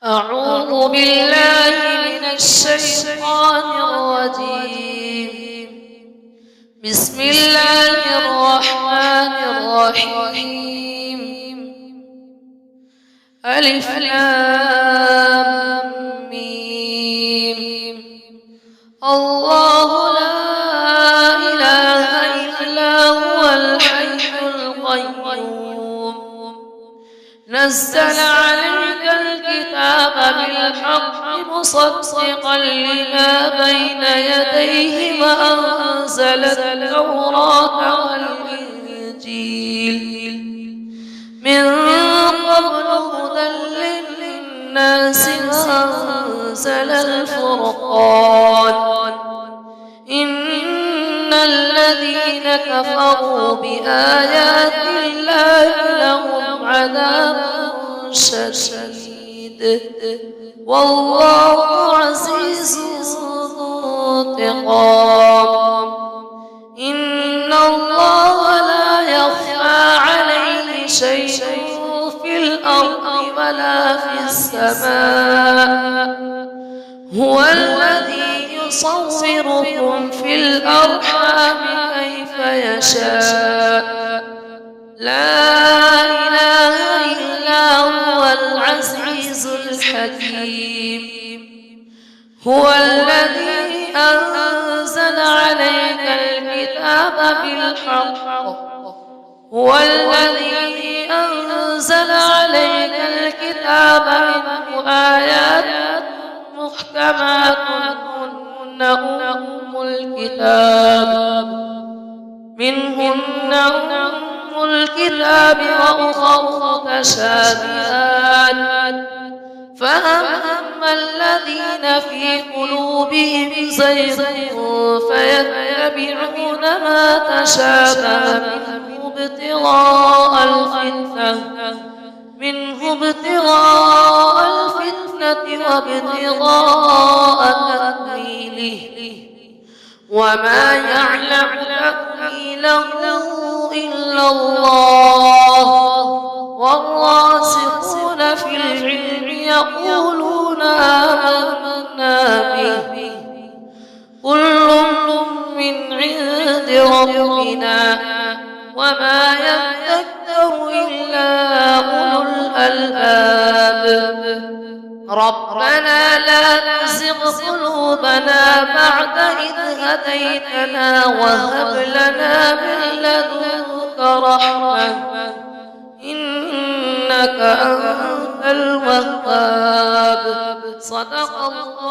أعوذ بالله من الشيطان الرجيم. بسم الله الرحمن الرحيم. ألف لام ميم. الله لا إله إلا هو الحي القيوم. نزل عليك الكتاب بالحق مصدقا لما بين يديه وأنزل التوراة والإنجيل من قبل هدى للناس وأنزل الفرقان. إن الذين كفروا بآيات الله لهم عذاب شديد والله عزيز ذو انتقام. إن الله لا يخفى عليه شيء في الأرض ولا في السماء. هو الذي يصوركم في الأرحام كيف يشاء. لا إله إلا هو العزيز الحكيم. هو الذي أنزل عليك الكتاب بالحق. هو الذي أنزل عليك الكتاب منه آيات محكمات هن أم الكتاب وأخر متشابهات. فأما الذين في قلوبهم زيغ فيتبعون ما تشابه منه ابتغاء الفتنة وابتغاء تأويله وما يعلم تأويله إلا الله. والراسخون في العلم يقولون آمنا به كل من عند ربنا وما يذكر إلا أولو الألباب. ربنا لا تزغ قلوبنا بعد إذ هديتنا وهب لنا من لدنك رحمة إنك أنت الوهاب. صدق الله.